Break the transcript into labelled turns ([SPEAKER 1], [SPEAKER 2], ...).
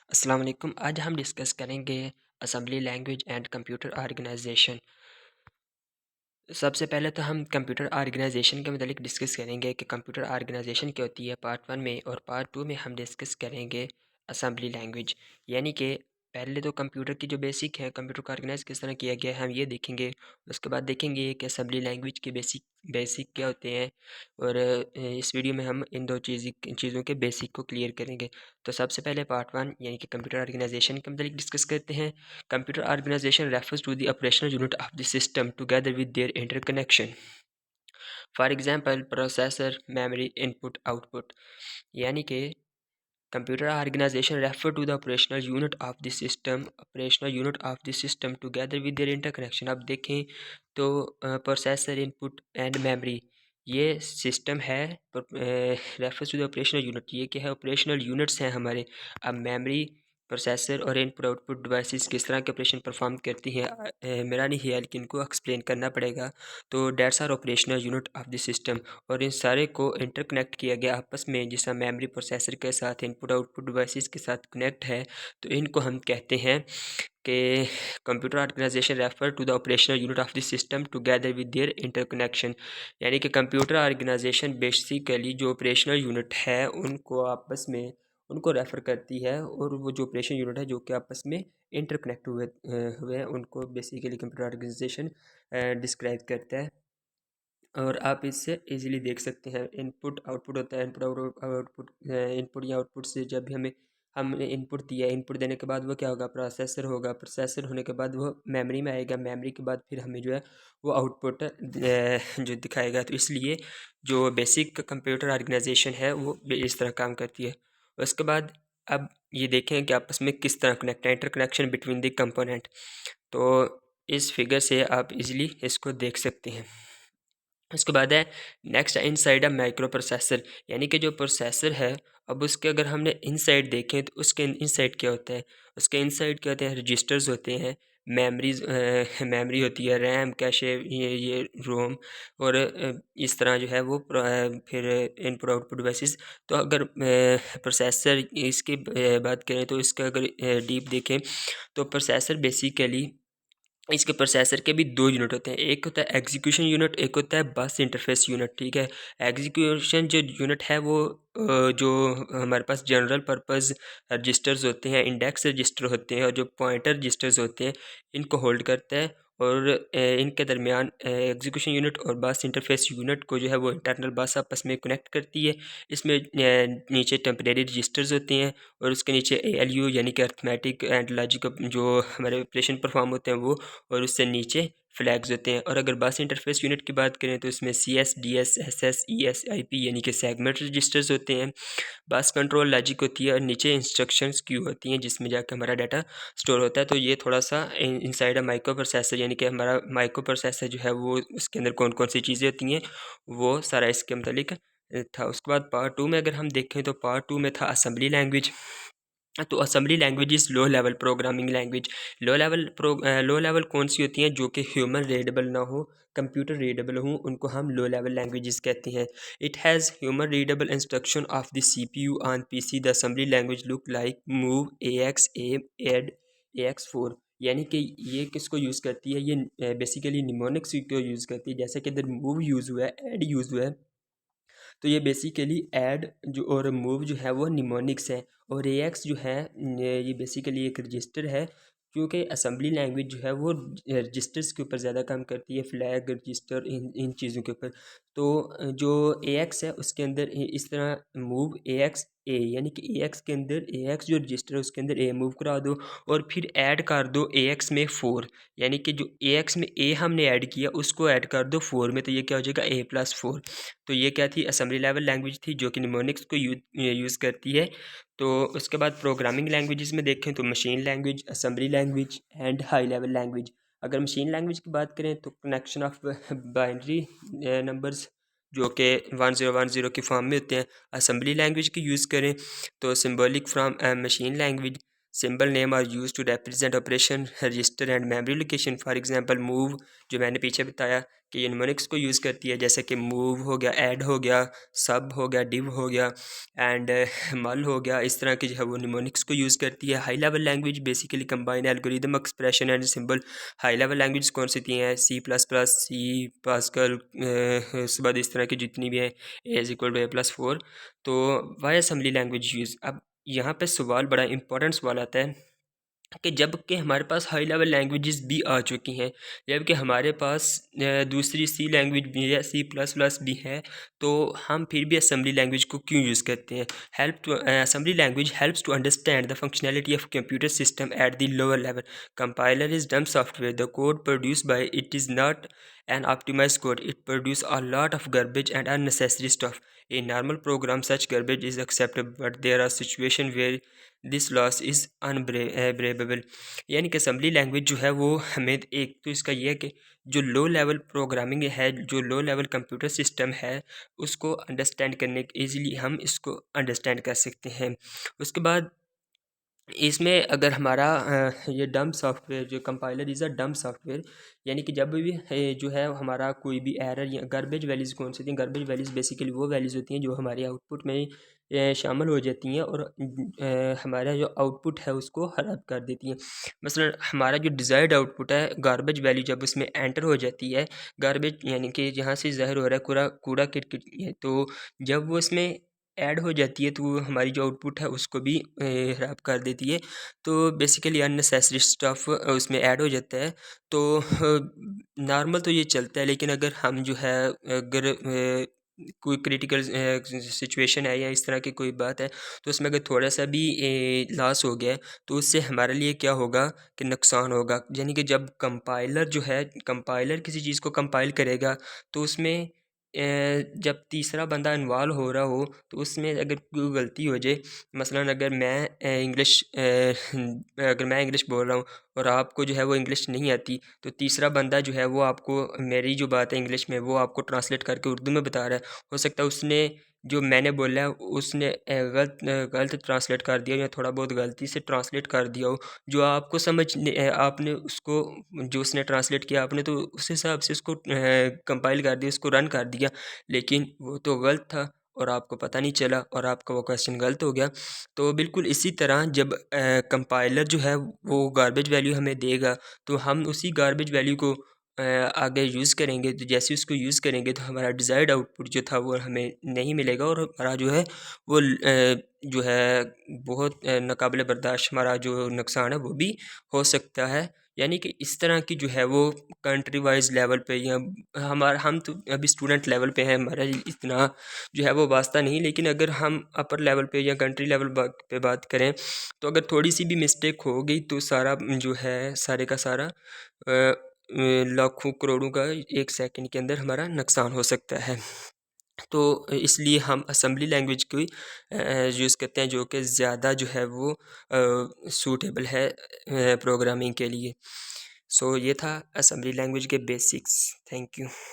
[SPEAKER 1] अस्सलाम वालेकुम। आज हम डिस्कस करेंगे assembly language and computer organisation. सबसे पहले तो हम कंप्यूटर ऑर्गेनाइजेशन के मतलब डिस्कस करेंगे कि कंप्यूटर ऑर्गेनाइजेशन क्या होती है पार्ट 1 में, और पार्ट 2 में हम डिस्कस करेंगे असेंबली लैंग्वेज। यानी कि पहले तो कंप्यूटर की जो बेसिक है, कंप्यूटर को ऑर्गेनाइज किस तरह किया गया है, हम ये देखेंगे। उसके बाद देखेंगे कि असेंबली लैंग्वेज के बेसिक बेसिक क्या होते हैं। और इस वीडियो में हम इन दो चीज़ों के बेसिक को क्लियर करेंगे। तो सबसे पहले पार्ट 1 यानी कि कंप्यूटर ऑर्गेनाइजेशन के मतलब डिस्कस करते हैं। Computer organization refers to the operational unit of the system together with their interconnection. For example, processor, memory, input, output. यानी कि computer organisation refer to the operational unit of the system together with their interconnection. अब देखें तो processor, input and memory ये system है। Refers to the operational unit, ये क्या है, ऑपरेशनल यूनिट्स हैं हमारे। अब मेमोरी, प्रोसेसर और इनपुट आउटपुट डिवाइसेस किस तरह के ऑपरेशन परफॉर्म करती हैं, मेरा नहीं है लेकिन इनको एक्सप्लेन करना पड़ेगा। तो that's are operational unit of the system, और इन सारे को इंटरकनेक्ट किया गया आपस में, जिसका मेमोरी प्रोसेसर के साथ इनपुट आउटपुट डिवाइसेस के साथ कनेक्ट है। तो इनको हम कहते हैं कि computer organisation refer to the operational unit of the system together with their interconnection. यानी कि कंप्यूटर ऑर्गेनाइजेशन बेसिकली जो ऑपरेशनल यूनिट है उनको आपस में उनको रेफ़र करती है, और वो जो ऑपरेशन यूनिट है जो कि आपस में इंटरकनेक्ट हुए हैं उनको बेसिकली कंप्यूटर ऑर्गेनाइजेशन डिस्क्राइब करता है। और आप इससे इजीली देख सकते हैं, इनपुट आउटपुट होता है। इनपुट या आउटपुट से जब भी हमने इनपुट दिया, इनपुट देने के बाद वो क्या होगा, प्रोसेसर होगा। प्रोसेसर होने के बाद वो मेमोरी में आएगा, मेमोरी के बाद फिर हमें जो है वो आउटपुट जो दिखाएगा। तो इसलिए जो बेसिक कंप्यूटर ऑर्गेनाइजेशन है वो इस तरह काम करती है। उसके बाद अब ये देखें कि आपस में किस तरह कनेक्ट है, इंटरकनेक्शन बिटवीन द कंपोनेंट। तो इस फिगर से आप इजीली इसको देख सकते हैं। उसके बाद है next inside a micro processor. यानी कि जो प्रोसेसर है, अब उसके अगर हमने इनसाइड देखें तो उसके इनसाइड क्या होता है, उसके इनसाइड क्या होते हैं, रजिस्टर्स होते हैं, मेमोरी होती है, रैम, कैशे, ये रोम। और इस तरह जो है वो फिर इनपुट आउटपुट डिवाइसेस। तो अगर प्रोसेसर इसकी बात करें तो इसका अगर डीप देखें तो प्रोसेसर बेसिकली, इसके प्रोसेसर के भी दो यूनिट होते हैं, एक होता है एग्जीक्यूशन यूनिट, एक होता है बस इंटरफेस यूनिट। ठीक है, एग्जीक्यूशन जो यूनिट है वो जो हमारे पास जनरल पर्पस रजिस्टर्स होते हैं, इंडेक्स रजिस्टर होते हैं, और जो पॉइंटर रजिस्टर्स होते हैं इनको होल्ड करता है। और इनके दरमियान एग्जीक्यूशन यूनिट और बस इंटरफेस यूनिट को जो है वो इंटरनल बस आपस में कनेक्ट करती है। इसमें नीचे टेम्परेरी रजिस्टर्स होते हैं, और उसके नीचे ALU यानी कि अर्थमेटिक एंड लॉजिक जो हमारे ऑपरेशन परफॉर्म होते हैं वो, और उससे नीचे फ्लैग्स होते हैं। और अगर बस इंटरफेस यूनिट की बात करें तो इसमें CS, DS, SS, ES, IP यानी कि सेगमेंट रजिस्टर्स होते हैं। बस कंट्रोल लॉजिक होती है, और नीचे इंस्ट्रक्शंस क्यू होती हैं जिसमें जाकर हमारा डाटा स्टोर होता है। तो ये थोड़ा सा इनसाइड अ माइक्रो प्रोसेसर, यानी कि हमारा माइक्रो प्रोसेसर जो है वो उसके अंदर कौन कौन सी चीज़ें होती हैं वो सारा इसके मतलब था। उसके बाद पार्ट 2 में अगर हम देखें तो पार्ट 2 में था असेंबली लैंग्वेज। तो assembly language is low level programming language. Low level कौन सी होती हैं, जो कि ह्यूमन रीडेबल ना हो, कंप्यूटर रीडेबल हो, उनको हम लो लेवल लैंग्वेजेस कहते हैं। It has human readable instruction of the CPU on PC। The assembly language look like move, AX, M, add, AX4। यानी कि ये किसको यूज़ करती है, ये बेसिकली निमोनिक्स को यूज़ करती है। जैसे कि इधर मूव यूज़ हुआ है, ऐड यूज़ हुआ है, तो ये बेसिकली ऐड जो और मूव जो है वो निमोनिक्स है। और AX जो है ये बेसिकली एक रजिस्टर है, क्योंकि असेंबली लैंग्वेज जो है वो रजिस्टर्स के ऊपर ज़्यादा काम करती है, फ्लैग रजिस्टर, इन इन चीज़ों के ऊपर। तो जो AX है उसके अंदर इस तरह मूव AX A, यानी कि AX के अंदर AX जो रजिस्टर है उसके अंदर A मूव करा दो, और फिर ऐड कर दो AX में 4। यानी कि जो AX में A हमने ऐड किया उसको ऐड कर दो 4 में, तो ये क्या हो जाएगा A+4। तो ये क्या थी, असेंबली लेवल लैंग्वेज थी जो कि निमोनिक्स को यूज़ करती है। तो उसके बाद प्रोग्रामिंग लैंग्वेजेस में देखें तो machine language, assembly language and high level language. अगर मशीन लैंग्वेज की बात करें तो कनेक्शन ऑफ बाइनरी नंबर्स जो कि 1010 की फॉर्म में होते हैं। असेंबली लैंग्वेज की यूज़ करें तो symbolic from machine language. Symbol name are use to represent operation register and memory location. For example move, जो मैंने पीछे बताया कि ये निमोनिक्स को यूज़ करती है, जैसे कि मूव हो गया, ऐड हो गया, सब हो गया, डिव हो गया एंड मल हो गया। इस तरह की जो है वो निमोनिक्स को यूज़ करती है। High level language basically combine algorithm expression and symbol. High level language कौन सी थी हैं? सी प्लस प्लस, सी पास्कल, उसके बाद इस तरह की जितनी भी हैं, A = A+4। तो वाई असेंबली लैंग्वेज यूज़। अब यहाँ पे सवाल, बड़ा इंपॉर्टेंट सवाल आता है कि जब कि हमारे पास हाई लेवल लैंग्वेजेस भी आ चुकी हैं, जबकि हमारे पास दूसरी सी लैंग्वेज भी है, C++ भी है, तो हम फिर भी असेंबली लैंग्वेज को क्यों यूज़ करते हैं? Assembly language helps to understand the functionality of computer system at the lower level. Compiler is dumb software, the code produced by it is not an optimized code. It produces a lot of garbage and unnecessary stuff. In normal program, such garbage is acceptable, but there are situations where this loss is unavoidable. यानी कि assembly language जो है वो हमें, एक तो इसका ये है कि जो लो लेवल प्रोग्रामिंग है, जो लो लेवल कंप्यूटर सिस्टम है, उसको अंडरस्टैंड करने ईज़िली हम इसको अंडरस्टैंड कर सकते हैं। उसके बाद इसमें अगर हमारा ये डम्प सॉफ्टवेयर, जो compiler is a dump software, यानी कि जब भी जो है हमारा कोई भी एरर या गार्बेज वैल्यूज़ कौन सी होती हैं? गार्बेज वैल्यूज़ बेसिकली वो वैल्यूज़ होती हैं जो हमारे आउटपुट में शामिल हो जाती हैं और हमारा जो आउटपुट है उसको ख़राब कर देती हैं। मसलन हमारा जो डिज़ायर्ड आउटपुट है, गार्बेज वैल्यू जब उसमें एंटर हो जाती है, गार्बेज यानी कि जहाँ से ज़ाहिर हो रहा है कूड़ा कूड़ा किट, तो जब वो इसमें ऐड हो जाती है तो वो हमारी जो आउटपुट है उसको भी ख़राब कर देती है। तो बेसिकली अननेसेसरी स्टफ़ उसमें ऐड हो जाता है। तो नॉर्मल तो ये चलता है, लेकिन अगर हम जो है, अगर कोई क्रिटिकल सिचुएशन है या इस तरह की कोई बात है, तो उसमें अगर थोड़ा सा भी लॉस हो गया तो उससे हमारे लिए क्या होगा कि नुकसान होगा। यानी कि जब कंपाइलर जो है, कंपाइलर किसी चीज़ को कंपाइल करेगा तो उसमें जब तीसरा बंदा इन्वॉल्व हो रहा हो तो उसमें अगर कोई गलती हो जाए, मसलन अगर मैं इंग्लिश बोल रहा हूँ और आपको जो है वो इंग्लिश नहीं आती, तो तीसरा बंदा जो है वो आपको मेरी जो बात है इंग्लिश में वो आपको ट्रांसलेट करके उर्दू में बता रहा है। हो सकता है उसने जो मैंने बोला है उसने गलत ट्रांसलेट कर दिया या थोड़ा बहुत गलती से ट्रांसलेट कर दिया हो, जो आपको आपने उसको, जो उसने ट्रांसलेट किया आपने तो उस हिसाब से उसको कंपाइल कर दिया, उसको रन कर दिया, लेकिन वो तो गलत था और आपको पता नहीं चला और आपका वो क्वेश्चन गलत हो गया। तो बिल्कुल इसी तरह जब कंपाइलर जो है वो गार्बेज वैल्यू हमें देगा, तो हम उसी गार्बेज वैल्यू को आगे यूज़ करेंगे। तो जैसे उसको यूज़ करेंगे तो हमारा डिज़ायर्ड आउटपुट जो था वो हमें नहीं मिलेगा और हमारा जो है वो जो है बहुत नाकाबिले बर्दाश्त हमारा जो नुकसान है वो भी हो सकता है। यानी कि इस तरह की जो है वो कंट्री वाइज लेवल पे या हम तो अभी स्टूडेंट लेवल पे हैं, हमारा इतना जो है वो वास्ता नहीं, लेकिन अगर हम अपर लेवल पे या कंट्री लेवल पे बात करें तो अगर थोड़ी सी भी मिस्टेक हो गई तो सारा जो है, सारे का सारा लाखों करोड़ों का एक सेकंड के अंदर हमारा नुकसान हो सकता है। तो इसलिए हम असेंबली लैंग्वेज को यूज़ करते हैं, जो कि ज़्यादा जो है वो सूटेबल है प्रोग्रामिंग के लिए। सो ये था असेंबली लैंग्वेज के बेसिक्स। Thank you.